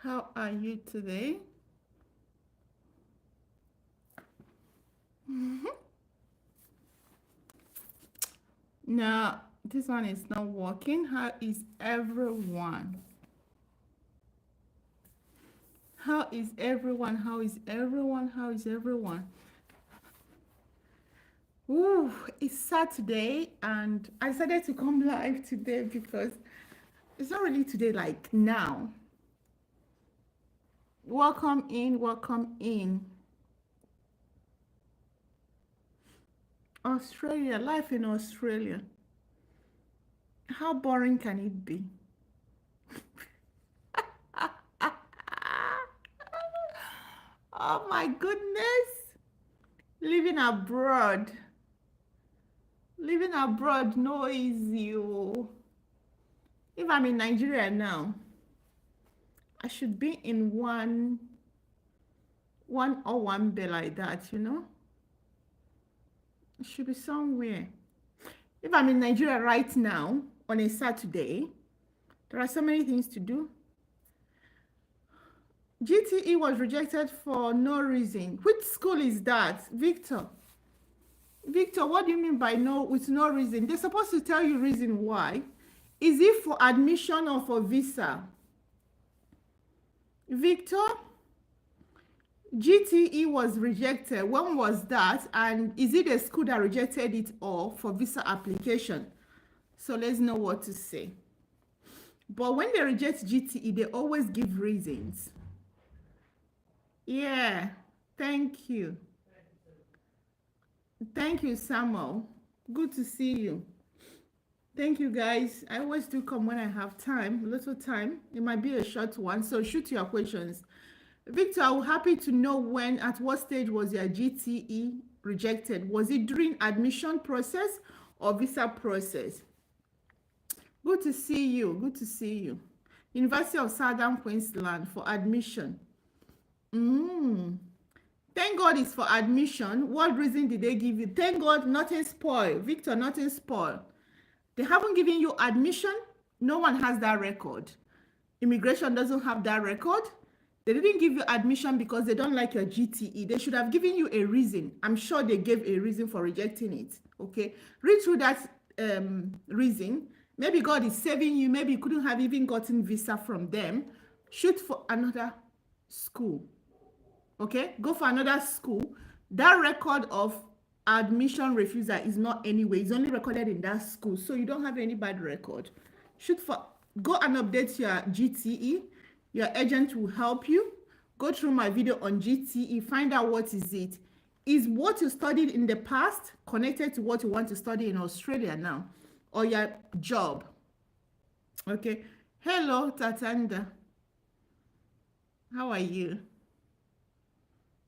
How are you today? No, this one is not working. How is everyone? How is everyone? How is everyone? How is everyone? Ooh, it's Saturday and I decided to come live today because it's not really today, like now. Welcome in, welcome in. Australia, life in Australia. How boring can it be? Oh my goodness. Living abroad. Living abroad no easy. Oh. If I'm in Nigeria now, I should be in one or one bay like that. It should be somewhere. If I'm in Nigeria right now on a Saturday, there are so many things to do. GTE was rejected for no reason. Which school is that, Victor? Victor, what do you mean by no with no reason? They're supposed to tell you reason why. Is it for admission or for visa? Victor, GTE was rejected. When was that? And is it a school that rejected it or for visa application? So let's know what to say. But when they reject GTE, they always give reasons. Yeah, thank you. Thank you, Samuel. Good to see you. Thank you, guys. I always do come when I have time, little time. It might be a short one, so shoot your questions. Victor, I'm happy to know at what stage was your GTE rejected? Was it during admission process or visa process? Good to see you. Good to see you. University of Southern Queensland for admission. Thank God it's for admission. What reason did they give you? Thank God nothing spoiled. Victor, nothing spoiled. They haven't given you admission. No one has that record. Immigration doesn't have that record. They didn't give you admission because they don't like your GTE. They should have given you a reason. I'm sure they gave a reason for rejecting it. Okay, read through that reason. Maybe God is saving you. Maybe you couldn't have even gotten visa from them. Shoot for another school. Okay, go for another school. That record of admission refusal is not anyway. It's only recorded in that school, so you don't have any bad record. Shoot for Go and update your GTE. Your agent will help you. Go through my video on GTE. Find out what is it. Is what you studied in the past connected to what you want to study in Australia now, or your job? Okay. Hello, Tatanda. How are you?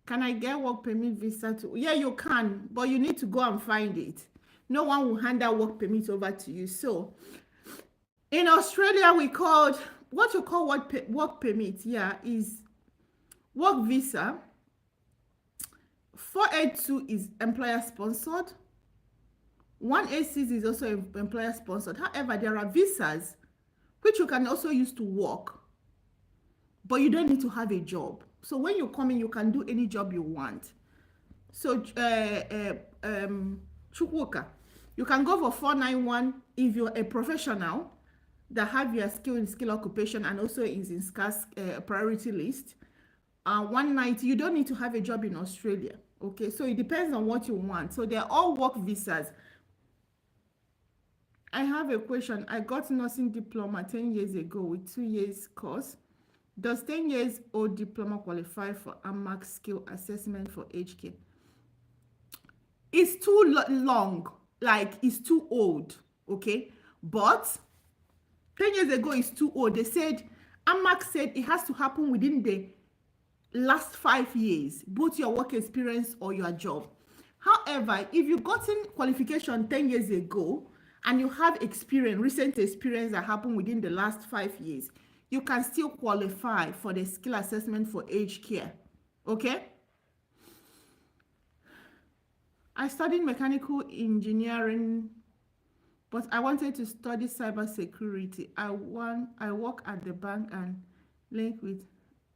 Can I get work permit visa to? Yeah, you can, but you need to go and find it. No one will hand that work permit over to you. So in Australia, we called what you call work permit. Yeah, is work visa. 482 is employer sponsored. 186 is also employer sponsored. However, there are visas which you can also use to work, but you don't need to have a job. So when you come in, you can do any job you want. So Chukwuka, you can go for 491 if you're a professional that have your skill occupation and also is in scarce priority list. 190, you don't need to have a job in Australia. Okay, so it depends on what you want. So they're all work visas. I have a question. I got nursing diploma 10 years ago with 2 years course. Does 10 years old diploma qualify for AMAC skill assessment for aged care? It's too long, like it's too old, okay? But 10 years ago is too old. They said, AMAC said it has to happen within the last 5 years, both your work experience or your job. However, if you gotten qualification 10 years ago and you have experience, recent experience that happened within the last 5 years, you can still qualify for the skill assessment for aged care. Okay? I studied mechanical engineering, but I wanted to study cyber security. I work at the bank and link with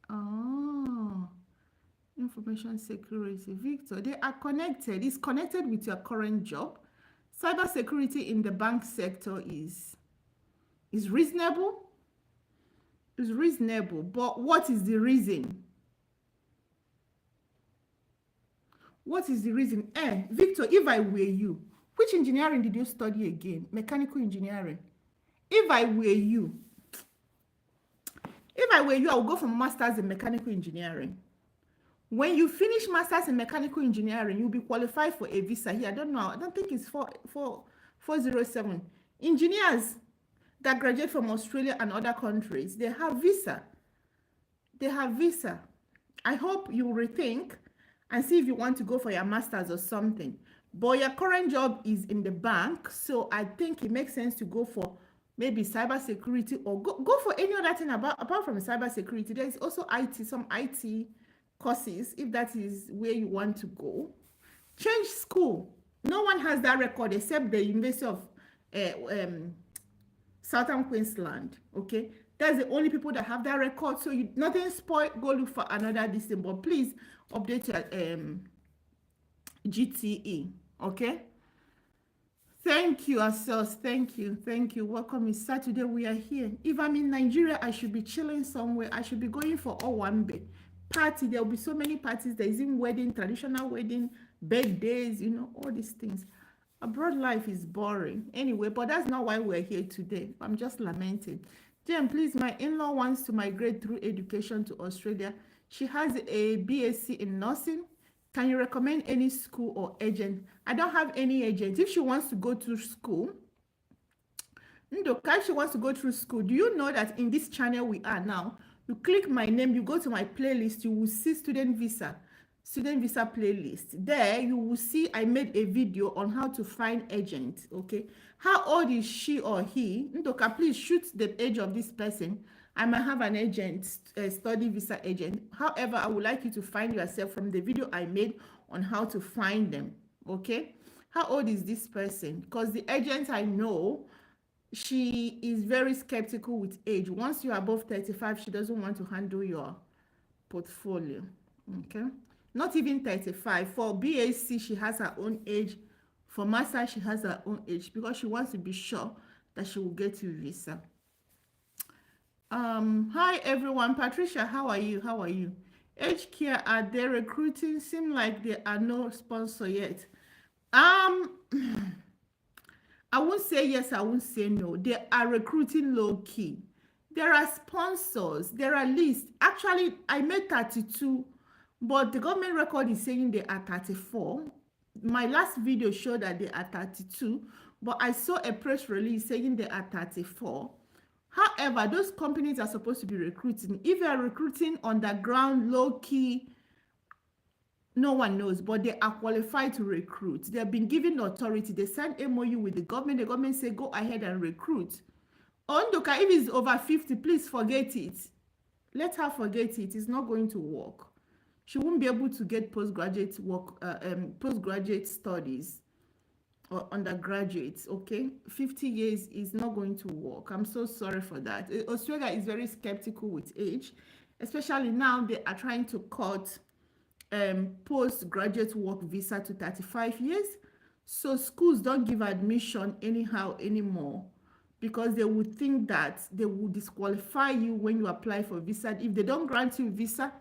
Oh, information security. Victor, they are connected. It's connected with your current job. Cybersecurity in the bank sector is reasonable. Is reasonable, but what is the reason? What is the reason? Victor, if I were you, which engineering did you study again? Mechanical engineering. If I were you, I will go for masters in mechanical engineering. When you finish masters in mechanical engineering, you'll be qualified for a visa here. I don't know. I don't think it's 407. Engineers that graduate from Australia and other countries, they have visa. They have visa. I hope you rethink and see if you want to go for your masters or something. But your current job is in the bank, so I think it makes sense to go for maybe cybersecurity, or go for any other thing apart from cybersecurity. There is also IT, some IT courses, if that is where you want to go. Change school. No one has that record except the University of Southern Queensland. Okay, that's the only people that have that record. So you nothing spoil. Go look for another distance, but please update your GTE. Okay. Thank you, ourselves. Thank you. Thank you. Welcome. It's Saturday. We are here. If I'm in Nigeria, I should be chilling somewhere. I should be going for Owambe party. There will be so many parties. There is in wedding, traditional wedding, birthdays, all these things. Abroad life is boring. Anyway, but that's not why we're here today. I'm just lamenting. Jen, please, my in-law wants to migrate through education to Australia. She has a BSc in nursing. Can you recommend any school or agent? I don't have any agent. If she wants to go through school, Ndoka, if she wants to go through school, do you know that in this channel we are now, you click my name, you go to my playlist, you will see student visa playlist. There you will see I made a video on how to find agent. Okay, how old is she or he? Ndoka, please shoot the age of this person. I might have an agent, a study visa agent. However, I would like you to find yourself from the video I made on how to find them. Okay, how old is this person? Because the agent I know, she is very skeptical with age. Once you're above 35, she doesn't want to handle your portfolio. Okay, not even 35. For BAC, she has her own age. For master, she has her own age because she wants to be sure that she will get you visa. Hi everyone. Patricia, how are you? Age care, are they recruiting? Seem like there are no sponsor yet. I won't say yes, I won't say no. They are recruiting low key. There are sponsors, there are lists. Actually, I made 32, but the government record is saying they are 34. My last video showed that they are 32, but I saw a press release saying they are 34. However, those companies are supposed to be recruiting. If they are recruiting underground, low-key, no one knows, but they are qualified to recruit. They have been given authority. They signed MOU with the government say, go ahead and recruit. Ondoka, if it's over 50, please forget it. Let her forget it. It's not going to work. She won't be able to get postgraduate work, postgraduate studies or undergraduates. Okay, 50 years is not going to work. I'm so sorry for that. Australia is very skeptical with age, especially now they are trying to cut postgraduate work visa to 35 years. So schools don't give admission anyhow anymore because they would think that they will disqualify you when you apply for visa. If they don't grant you visa,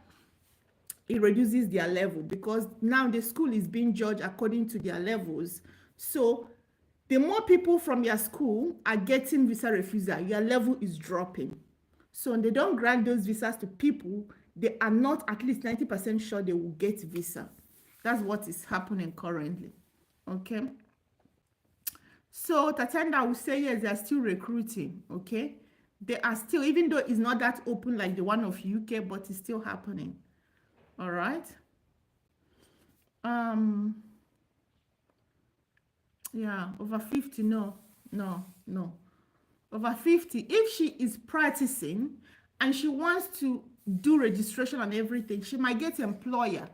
it reduces their level because now the school is being judged according to their levels. So the more people from your school are getting visa refusal, your level is dropping. So when they don't grant those visas to people, they are not at least 90% sure they will get visa. That's what is happening currently. Okay. So Tatiana will say, yes, they are still recruiting. Okay. They are still, even though it's not that open like the one of UK, but it's still happening. All right. Yeah, over 50, no. Over 50, if she is practicing and she wants to do registration and everything, she might get employer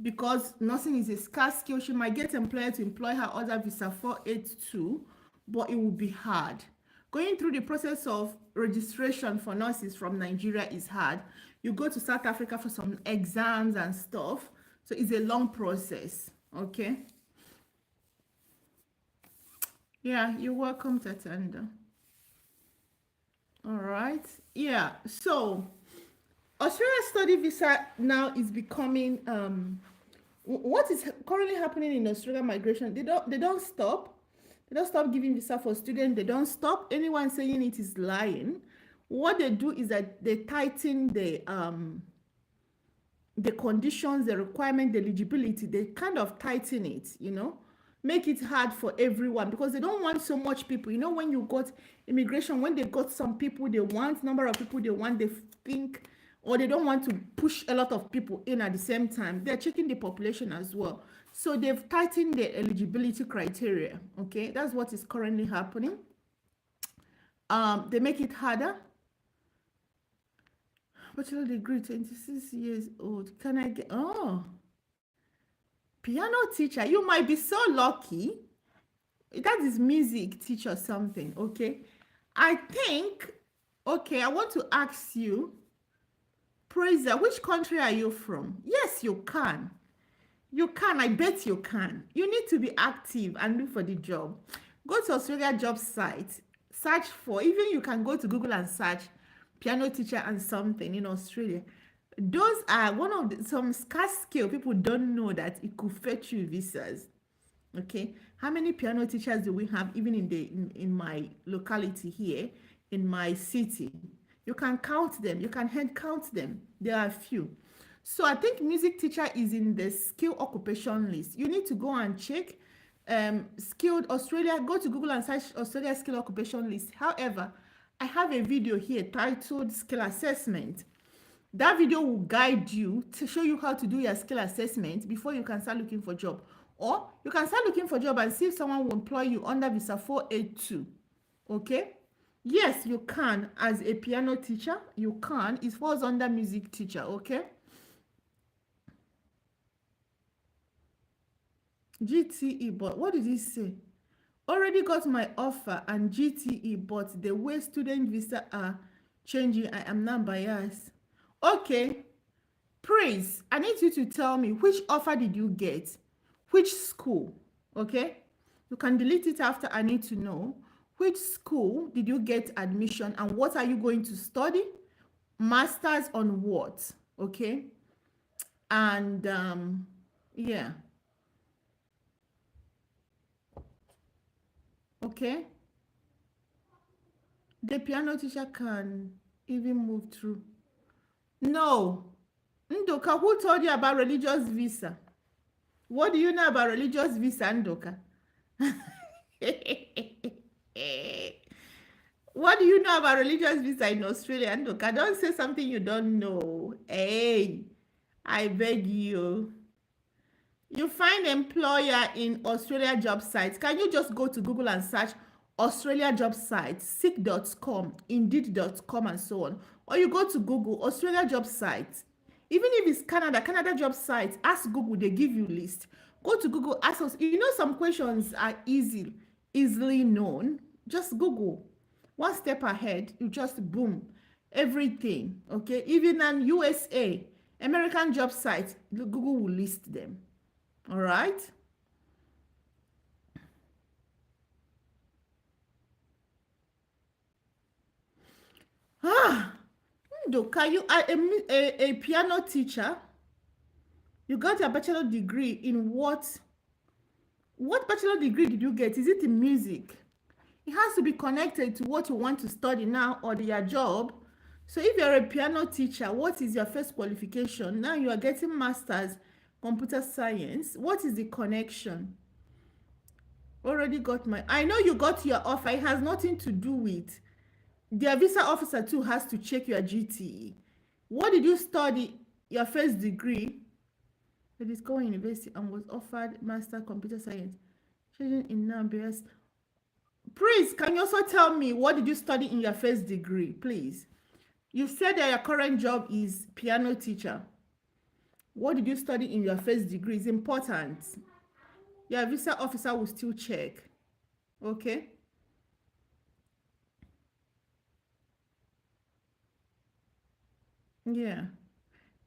because nursing is a scarce skill. She might get employer to employ her other visa 482, but it will be hard. Going through the process of registration for nurses from Nigeria is hard. You go to South Africa for some exams and stuff. So it's a long process. Okay. Yeah, you're welcome, Tatanda. All right. Yeah. So Australia study visa now is becoming what is currently happening in Australia migration. They don't stop. They don't stop giving visa for students. They don't stop. Anyone saying it is lying. What they do is that they tighten the conditions, the requirement, the eligibility. They kind of tighten it, make it hard for everyone because they don't want so much people. When you got immigration, when they got some people they want, number of people they want, they think, or they don't want to push a lot of people in at the same time. They're checking the population as well. So they've tightened the eligibility criteria. Okay, that's what is currently happening. They make it harder. Bachelor degree, 26 years old. Can I get, piano teacher? You might be so lucky. That is music teacher or something, okay? I think, okay, I want to ask you, Praiser, which country are you from? Yes, you can. You can, I bet you can. You need to be active and look for the job. Go to Australia job site, search for, even you can go to Google and search piano teacher and something in Australia. Those are one of some scarce skill people don't know that it could fetch you visas. Okay, how many piano teachers do we have even in my locality here, in my city? You can count them. You can hand count them. There are a few. So I think music teacher is in the skill occupation list. You need to go and check skilled Australia. Go to Google and search Australia skill occupation list. However, I have a video here titled skill assessment. That video will guide you to show you how to do your skill assessment before you can start looking for job. Or you can start looking for job and see if someone will employ you under visa 482. Okay? Yes, you can as a piano teacher. You can. It falls under music teacher. Okay? GTE, but what did he say? Already got my offer and GTE, but the way student visa are changing, I am not biased. Okay, Praise, I need you to tell me which offer did you get? Which school? Okay, you can delete it after. I need to know which school did you get admission and what are you going to study? Masters on what? Okay, and yeah. Okay, the piano teacher can even move through. No, Ndoka, who told you about religious visa? What do you know about religious visa, Ndoka? What do you know about religious visa in Australia, Ndoka? Don't say something you don't know. Hey, I beg you. You find employer in Australia job sites. Can you just go to Google and search Australia job sites, seek.com, indeed.com, and so on? Or you go to Google, Australia job sites. Even if it's Canada job sites, ask Google, they give you list. Go to Google, ask us. Some questions are easily known. Just Google. One step ahead, you just boom, everything, okay? Even in USA, American job sites, Google will list them. All right. Ndoka, you are a piano teacher. You got a bachelor degree in what? What bachelor degree did you get? Is it in music? It has to be connected to what you want to study now or your job. So if you're a piano teacher, what is your first qualification? Now you are getting master's computer science. What is the connection? Already got my, I know you got your offer. It has nothing to do with, their visa officer too has to check your GTE. What did you study your first degree? At Discover University and was offered master computer science. Children in numbers. Please, can you also tell me what did you study in your first degree, please? You said that your current job is piano teacher. What did you study in your first degree? It's important. Your visa officer will still check. Okay? Yeah.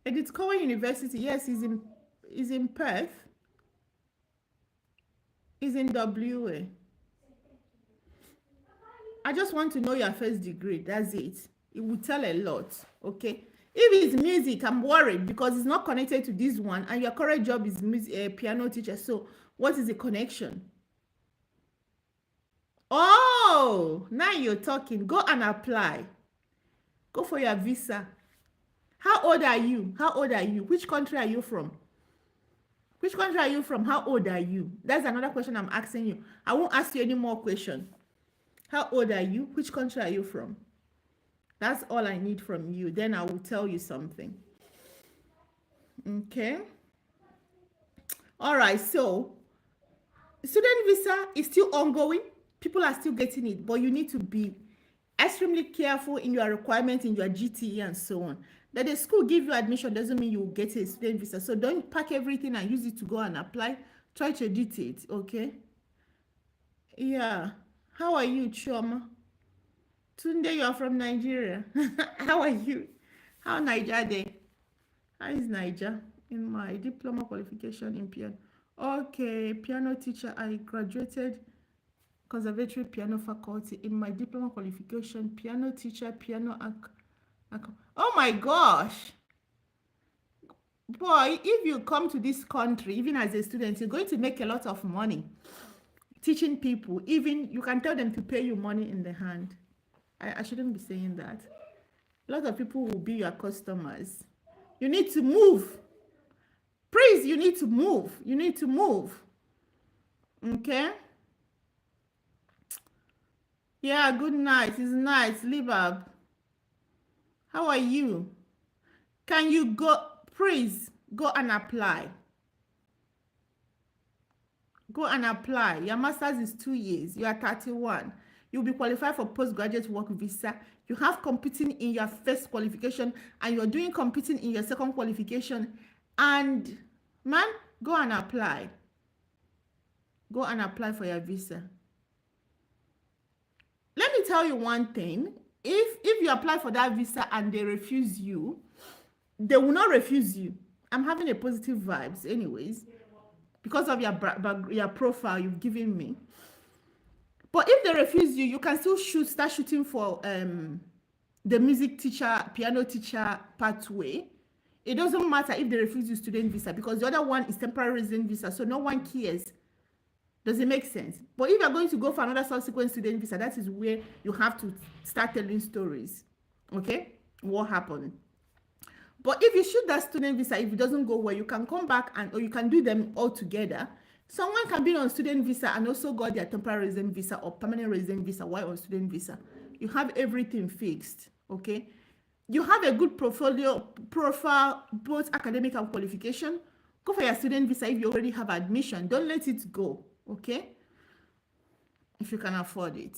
Edith Cowan University, yes, is in Perth, is in WA. I just want to know your first degree. That's it. It will tell a lot. Okay. If it's music, I'm worried because it's not connected to this one, and your current job is music, piano teacher. So, what is the connection? Oh, now you're talking. Go and apply. Go for your visa. How old are you? How old are you? Which country are you from? Which country are you from? How old are you? That's another question I'm asking you. I won't ask you any more questions. How old are you? Which country are you from? That's all I need from you. Then I will tell you something. Okay. All right. So, student visa is still ongoing. People are still getting it, but you need to be extremely careful in your requirements in your GTE and so on. That the school give you admission doesn't mean you will get a student visa. So don't pack everything and use it to go and apply. Try to edit it. Okay. Yeah. How are you, Choma? Tunde, you are from Nigeria. How are you? How Niger day? How is Niger? In my diploma qualification in piano. Okay, piano teacher. I graduated conservatory piano faculty in my diploma qualification. Piano teacher, piano. Oh my gosh. Boy, if you come to this country, even as a student, you're going to make a lot of money teaching people. Even you can tell them to pay you money in the hand. I shouldn't be saying that. A lot of people will be your customers. You need to move. Please, you need to move. You need to move. Okay? Yeah, good night. It's nice. Libab. How are you? Can you go, please, go and apply. Go and apply. Your master's is 2 years. You are 31. You'll be qualified for postgraduate work visa. You have competing in your first qualification and you're doing competing in your second qualification. And man, go and apply. Go and apply for your visa. Let me tell you one thing. If you apply for that visa and they refuse you, they will not refuse you. I'm having a positive vibes anyways because of your profile you've given me. But if they refuse you, you can still start shooting for the music teacher, piano teacher pathway. It doesn't matter if they refuse you student visa because the other one is temporary resident visa, so no one cares. Does it make sense? But if you're going to go for another subsequent student visa, that is where you have to start telling stories. Okay? What happened? But if you shoot that student visa, if it doesn't go well, you can come back or you can do them all together. Someone can be on student visa and also got their temporary resident visa or permanent resident visa while on student visa. You have everything fixed, okay? You have a good profile, both academic and qualification. Go for your student visa if you already have admission. Don't let it go, okay? If you can afford it,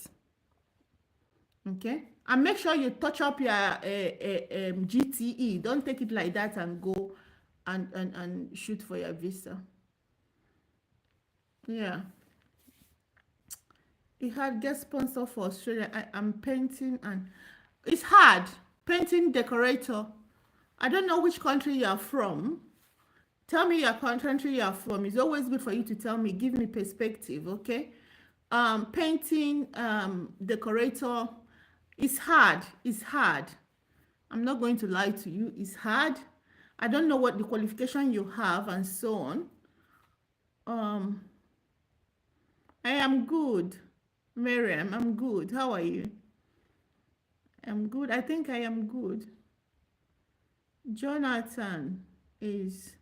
okay? And make sure you touch up your GTE. Don't take it like that and go and shoot for your visa. Yeah. It had guest sponsor for Australia. I'm painting and it's hard. Painting decorator. I don't know which country you are from. Tell me your country you are from. It's always good for you to tell me. Give me perspective, okay? Painting decorator. It's hard. It's hard. I'm not going to lie to you. It's hard. I don't know what the qualification you have and so on. I am good. Miriam, I'm good. How are you? I'm good. I think I am good. Jonathan is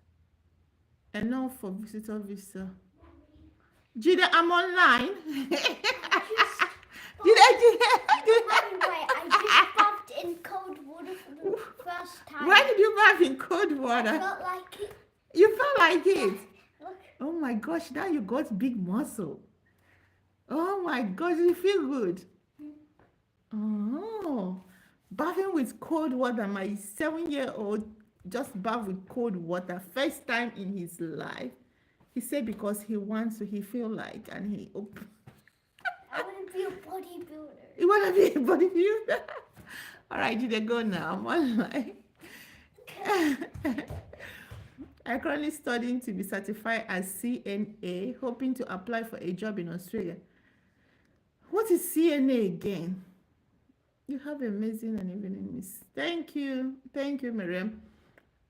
enough for visitor visa. Jide, I'm online. I just bathed in cold water for the first time. Why did you bath in cold water? I felt like it. You felt like it? Look. Oh my gosh, now you got big muscle. Oh my gosh, you feel good. Oh, bathing with cold water. My 7-year-old just bathed with cold water. First time in his life. He said because he wants to, he feel like, and he... I want to be a bodybuilder. You want to be a bodybuilder? All right, you go now. I'm online. I'm currently studying to be certified as CNA, hoping to apply for a job in Australia. What is CNA again? You have amazing and evening, miss. Thank you. Thank you, Miriam.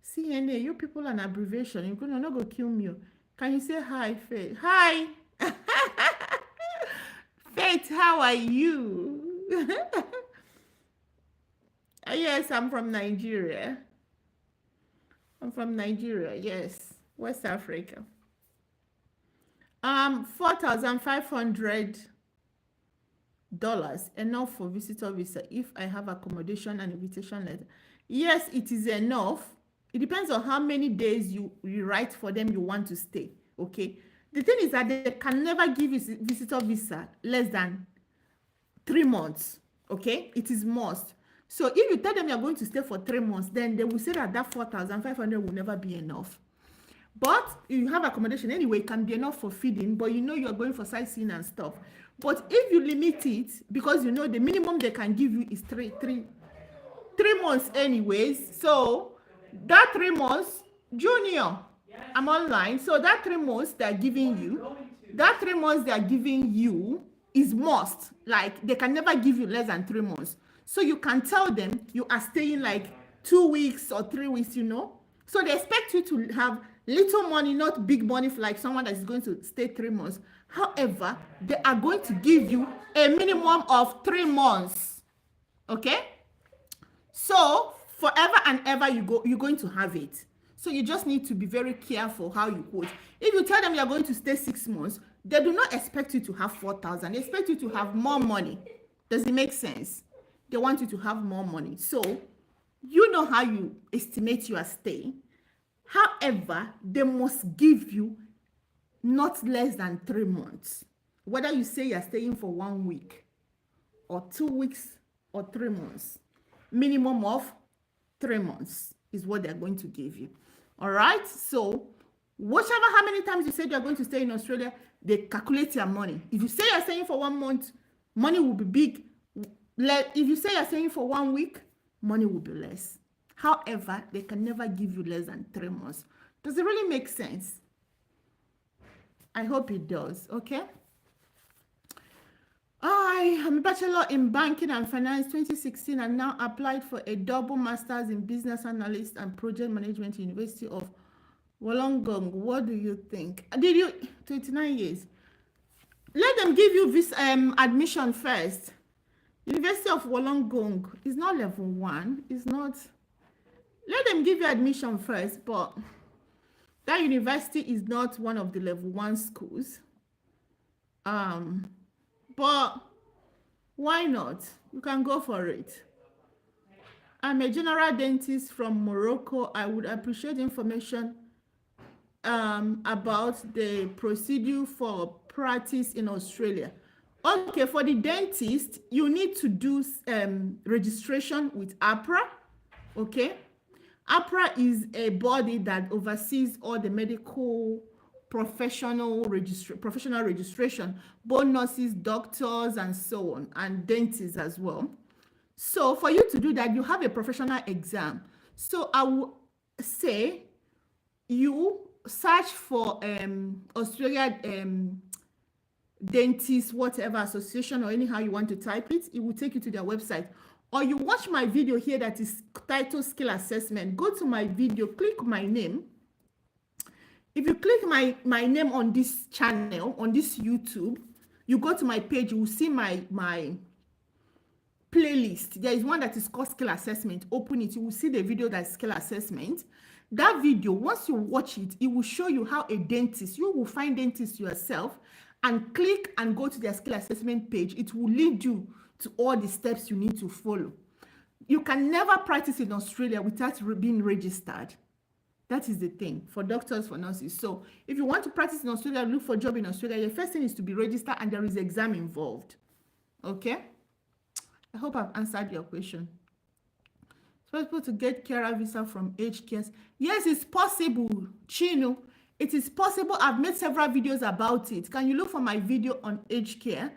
CNA, you people an abbreviation. You're not going to kill me. Can you say hi, Faith? Hi. Faith, how are you? Yes, I'm from Nigeria. I'm from Nigeria, yes. West Africa. $4,500 enough for visitor visa if I have accommodation and invitation letter. Yes, it is enough. It depends on how many days you write for them you want to stay. Okay. The thing is that they can never give you visitor visa less than 3 months. Okay, it is must. So if you tell them you're going to stay for 3 months, then they will say that 4,500 will never be enough. But you have accommodation anyway, it can be enough for feeding, but you know you're going for sightseeing and stuff. But if you limit it, because you know the minimum they can give you is three months anyways. So that 3 months, Junior, I'm online. So that 3 months they're giving you, is must. Like they can never give you less than 3 months. So you can tell them you are staying like 2 weeks or 3 weeks, you know. So they expect you to have little money, not big money for like someone that is going to stay 3 months. However, they are going to give you a minimum of 3 months. Okay? So forever and ever you're going to have it. So you just need to be very careful how you quote. If you tell them you're going to stay 6 months, they do not expect you to have 4,000. They expect you to have more money. Does it make sense? They want you to have more money. So you know how you estimate your stay. However, they must give you not less than 3 months. Whether you say you're staying for 1 week or 2 weeks or 3 months, minimum of 3 months is what they're going to give you. All right. So how many times you said you're going to stay in Australia, they calculate your money. If you say you're staying for 1 month, money will be big. If you say you're staying for 1 week, money will be less. However, they can never give you less than 3 months. Does it really make sense? I hope it does. Okay. I am a bachelor in banking and finance 2016 and now applied for a double master's in business analyst and project management, University of Wollongong. What do you think? 29 years? Let them give you this admission first. University of Wollongong is not level 1. It's not. Let them give you admission first, but that university is not one of the level 1 schools. But why not? You can go for it. I'm a general dentist from Morocco. I would appreciate information about the procedure for practice in Australia. Okay, for the dentist, you need to do registration with APRA. Okay, APRA is a body that oversees all the medical professional registration, both nurses, doctors, and so on, and dentists as well. So for you to do that, you have a professional exam. So I will say you search for Australia dentist, whatever association or anyhow you want to type it, it will take you to their website. Or you watch my video here that is titled Skill Assessment. Go to my video, click my name. If you click my name on this channel, on this YouTube, you go to my page, you will see my playlist. There is one that is called Skill Assessment. Open it, you will see the video that is Skill Assessment. That video, once you watch it, it will show you how a dentist, you will find dentists yourself and click and go to their skill assessment page. It will lead you to all the steps you need to follow. You can never practice in Australia without being registered. That is the thing for doctors, for nurses. So if you want to practice in Australia, look for a job in Australia, the first thing is to be registered and there is an exam involved. Okay? I hope I've answered your question. It's possible to get carer visa from aged care. Yes, it's possible, Chino. It is possible. I've made several videos about it. Can you look for my video on aged care,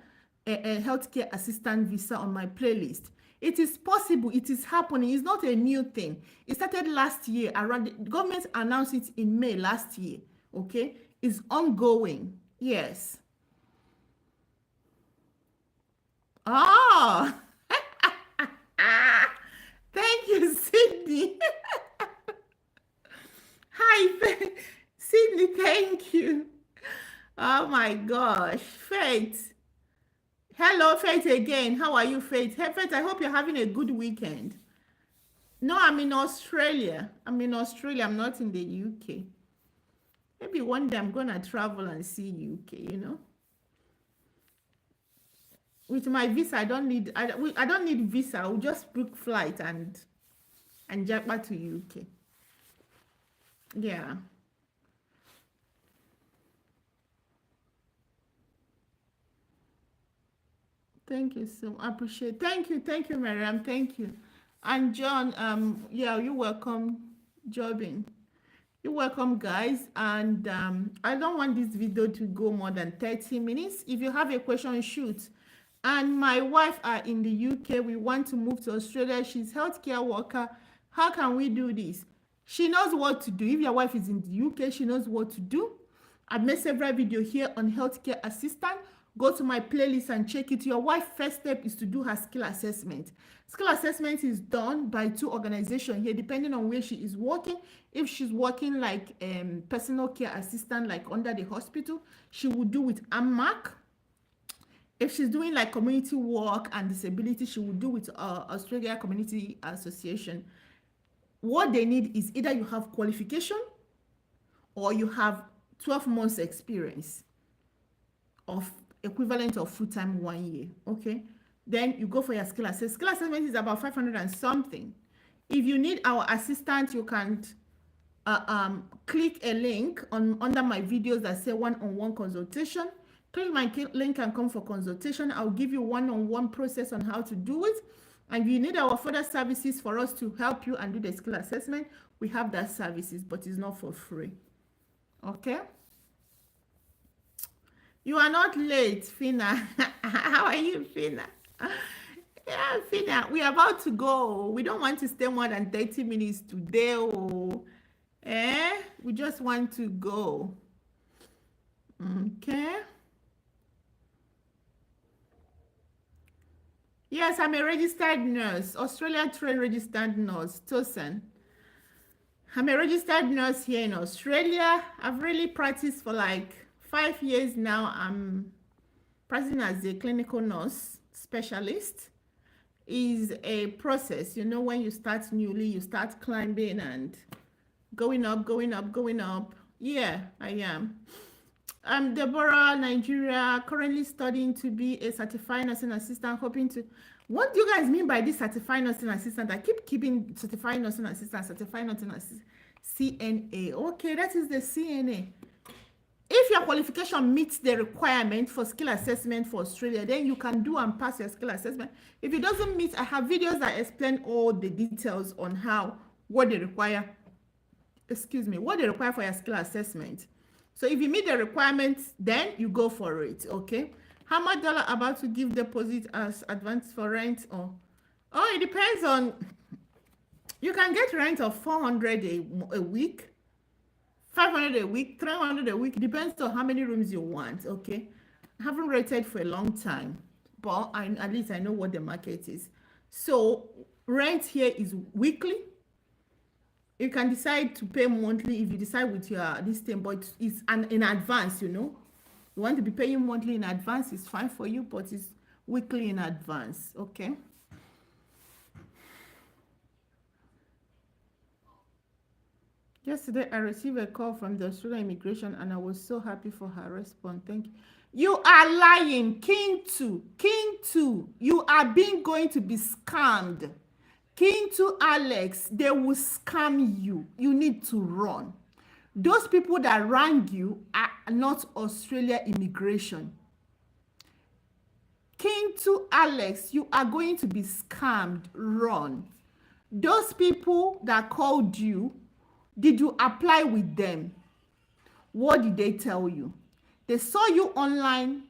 a healthcare assistant visa on my playlist? It is possible. It is happening. It's not a new thing. It started last year. Around the government announced it in May last year. Okay, it's ongoing. Yes. Oh, thank you, Sydney. Hi, Sydney. Thank you. Oh my gosh, Faith. Hello, Faith again. How are you, Faith? Hey, Faith, I hope you're having a good weekend. No, I'm in Australia. I'm in Australia. I'm not in the UK. Maybe one day I'm gonna travel and see UK, you know. With my visa, I don't need visa. I'll just book flight and jump back to UK. Yeah. Thank you so I appreciate. Thank you, Miriam. Thank you. And John, yeah, you're welcome, Jobin. You're welcome, guys. And I don't want this video to go more than 30 minutes. If you have a question, shoot. And my wife are in the UK. We want to move to Australia. She's healthcare worker. How can we do this? She knows what to do. If your wife is in the UK, she knows what to do. I've made several videos here on healthcare assistant. Go to my playlist and check it. Your wife's first step is to do her skill assessment. Skill assessment is done by 2 organizations here, depending on where she is working. If she's working like personal care assistant, like under the hospital, she will do with AMAC. If she's doing like community work and disability, she will do with Australia Community Association. What they need is either you have qualification or you have 12 months experience of equivalent of full-time 1 year. Okay, then you go for your skill assessment. Skill assessment is about 500 and something. If you need our assistant, you can click a link under my videos that say one-on-one consultation. Click my link and come for consultation. I'll give you one-on-one process on how to do it. And if you need our further services for us to help you and do the skill assessment, we have that services, but it's not for free. Okay? You are not late, Fina. How are you, Fina? Yeah, Fina, we are about to go. We don't want to stay more than 30 minutes today. Oh. We just want to go. Okay. Yes, I'm a registered nurse, Australia trained registered nurse, Tosin. I'm a registered nurse here in Australia. I've really practiced for like 5 years now. I'm practicing as a clinical nurse specialist. Is a process, you know, when you start newly, you start climbing and going up, going up, going up. Yeah, I am. I'm Deborah, Nigeria, currently studying to be a certified nursing assistant, hoping to... What do you guys mean by this certified nursing assistant? I keep keeping certified nursing assistant, CNA. Okay, that is the CNA. If your qualification meets the requirement for skill assessment for Australia, then you can do and pass your skill assessment. If it doesn't meet, I have videos that explain all the details on what they require for your skill assessment. So if you meet the requirements, then you go for it, okay? How much dollar about to give deposit as advance for rent? Oh, it depends on, you can get rent of 400 a week, 500 a week, 300 a week, depends on how many rooms you want, okay? I haven't rented for a long time, but at least I know what the market is. So rent here is weekly. You can decide to pay monthly if you decide with your this thing, but it's in advance, you know. You want to be paying monthly in advance, it's fine for you, but it's weekly in advance, okay? Yesterday, I received a call from the Australian immigration and I was so happy for her response. Thank you. You are lying, King 2. You are going to be scammed. King 2 Alex, they will scam you. You need to run. Those people that rang you are not Australia immigration. King 2 Alex, you are going to be scammed. Run. Those people that called you, did you apply with them? What did they tell you? They saw you online.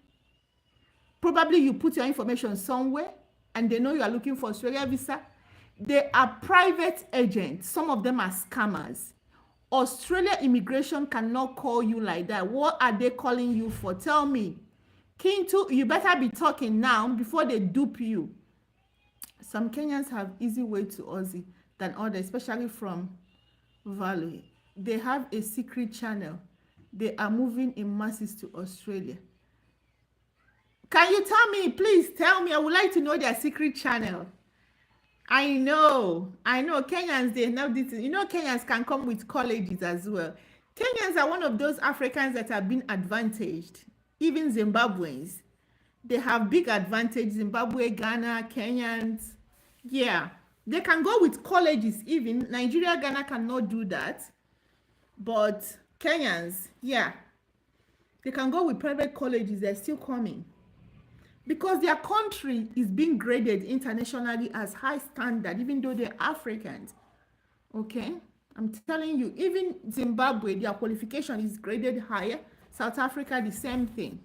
Probably you put your information somewhere and they know you are looking for Australia visa, they are private agents. Some of them are scammers. Australia immigration cannot call you like that. What are they calling you for? Tell me. Kintu, you better be talking now before they dupe you. Some Kenyans have easy way to Aussie than others, especially from Valley. They have a secret channel. They are moving in masses to Australia. Can you tell me? Please tell me. I would like to know their secret channel. I know Kenyans, they know this. You know, Kenyans can come with colleges as well. Kenyans are one of those Africans that have been advantaged. Even Zimbabweans, they have big advantage. Zimbabwe, Ghana, Kenyans, yeah, they can go with colleges. Even Nigeria, Ghana cannot do that, but Kenyans, yeah, they can go with private colleges. They're still coming because their country is being graded internationally as high standard, even though they're Africans. Okay, I'm telling you, even Zimbabwe, their qualification is graded higher. South Africa, the same thing.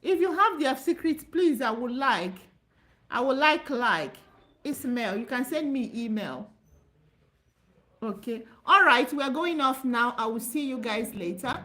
If you have their secrets, please, I would like Ismail. You can send me email. Okay, all right, we're going off now. I will see you guys later.